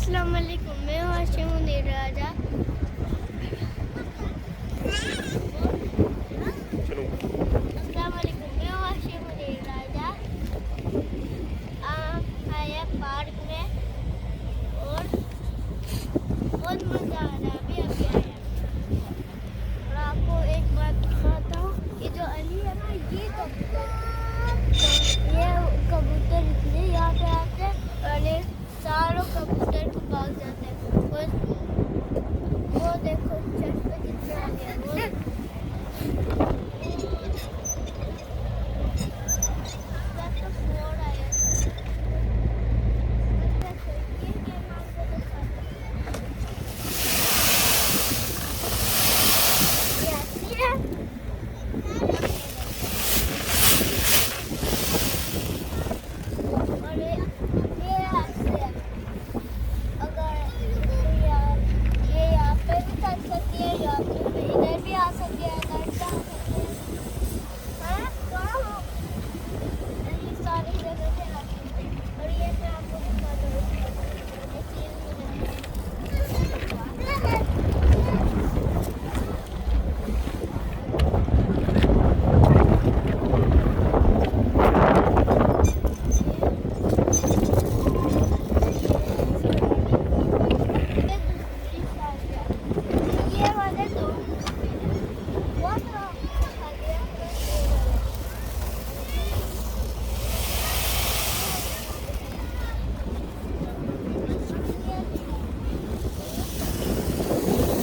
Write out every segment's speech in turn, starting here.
अस्सलाम वालेकुम, मैं हूं हाशिम मुनीर राजा। अस्सलाम वालेकुम, मैं हूं हाशिम मुनीर राजा। आया पार्क में और बहुत मजा आ रहा है। अभी आया और आपको एक बात बताता हूँ, ये जो अली है ना, ये कबूतर इसलिए यहाँ पे आते हैं और ये सारों कबूतर को भाग जाते हैं। वो देखो छत पे कितने आ गए। तो फोड़ आया। ये गेम आपको दिखाता हूँ। कैसी है? और ये ऐसे है। अगर ये यहाँ पे भी कर सकती है, यहाँ पे भी, इधर भी आ सकती है, इधर भी आ सकती है। हाँ, कहाँ हो? ये सारी जगह पे आ सकती है। और ये मैं आपको दिखाता हूँ। ये चीज़ ये वाले दो बहुत खा लिया।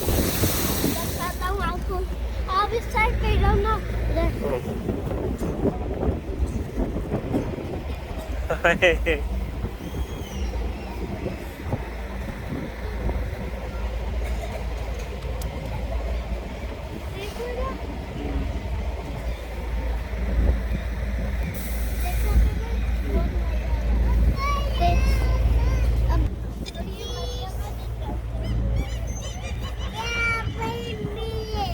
बताता हूँ आपको, आप इस साइड पे जाओ ना। देखो ना, देखो कितना बहुत मजा आ रहा है। अब और ये मरियम है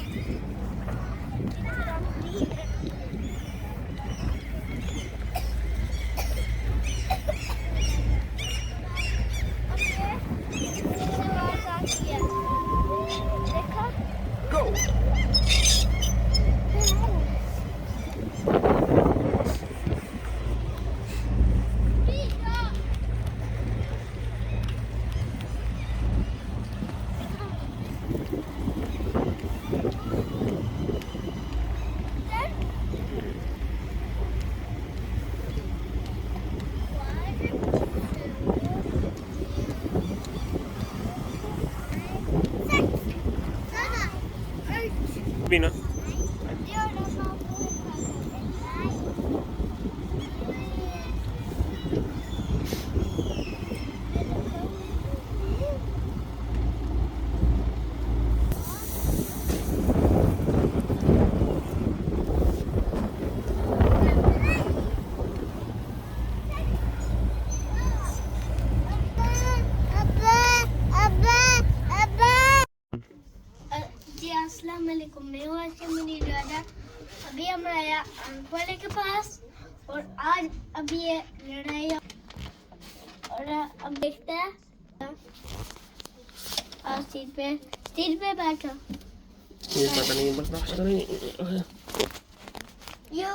Pina. जी अस्सलाम वालेकुम, मैं हूं हाशिम मुनीर राजा। अभी हम आया आंख वाले के पास और आज अभी ये लड़ाई और अब देखते हैं। आज सीट पे बैठो। ये पता नहीं बर्दाश्त नहीं। यो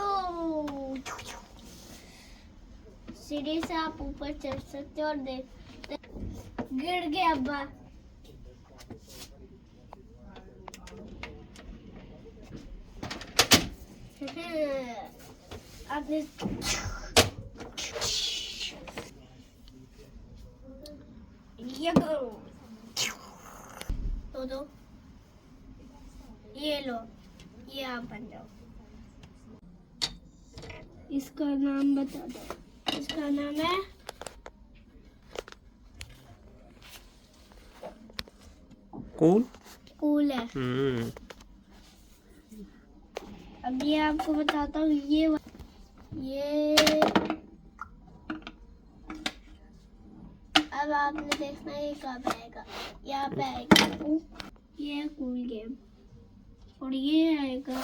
सीढ़ी से आप ऊपर चढ़ सकते हो और देख गिर गया अब्बा। आपने ये करो तो दो, ये लो, ये आप बन जाओ। इसका नाम बता दो। इसका नाम है कूल है। अभी आपको बताता हूँ, ये अब आपने देखना है ये कब आएगा। यहाँ पे आएगा ये कूल गेम और ये आएगा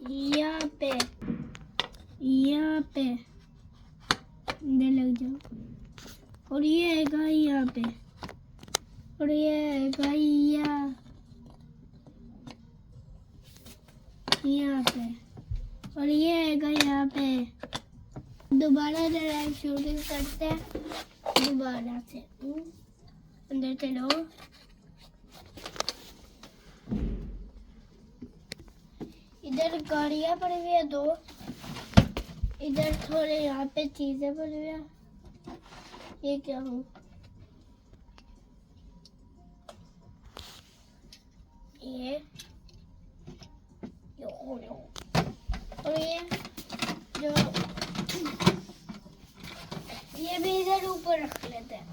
यहाँ पे इधर लग जाओ। और ये आएगा यहाँ पे, और ये आएगा यहाँ पे, और ये आएगा यहाँ पे। दोबारा ड्राइव शूटिंग करते हैं दोबारा से। अंदर चलो। इधर गाड़ियाँ पड़ी हुई है 2, इधर थोड़े यहाँ पे चीजें पड़ी हुई है। ये क्या हूँ, ये और ये जो ये भी इधर ऊपर रख लेते हैं।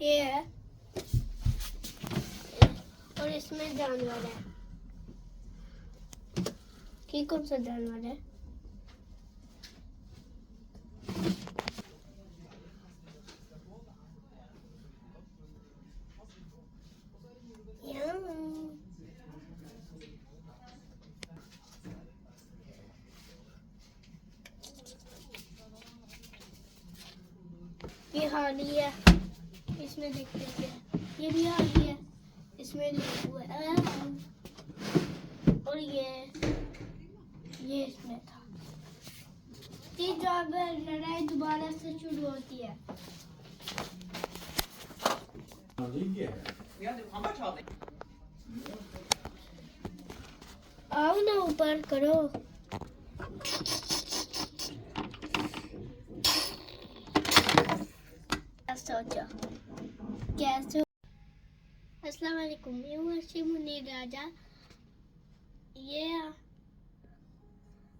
ये है, और इसमें जानवर है। कि कौन सा जानवर है? ये हाली है, इसमें देखते हैं। ये भी हाली है, इसमें लिखा हुआ है। और ये इसमें था। ये जब लड़ाई दोबारा से शुरू होती है। आओ ना, ऊपर करो। सोचो कैसे। अस्सलाम वालेकुम, मैं हूँ अर्शी मुनीर राजा। ये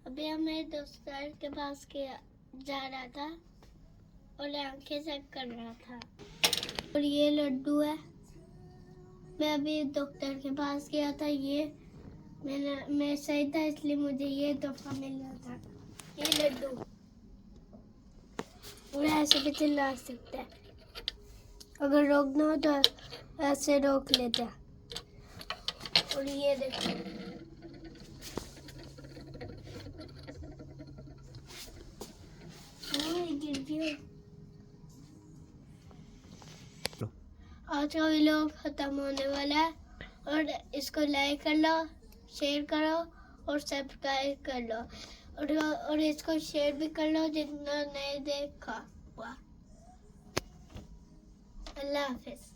अभी मेरे दोस्त के पास जा रहा था और आंखें चेक कर रहा था। और ये लड्डू है, मैं अभी डॉक्टर के पास गया था। ये मैं सही था, इसलिए मुझे ये तोहफा मिल रहा था। ये लड्डू, और ऐसे भी चिल्ला सकते हैं। अगर रोकना हो तो ऐसे रोक लेते हैं। और ये देखो, गिर गया। आज का व्लॉग खत्म होने वाला है, और इसको लाइक कर लो, शेयर करो और सब्सक्राइब कर लो, और इसको शेयर भी कर लो जितना नहीं देखा हुआ। अल्लाह हाफिज।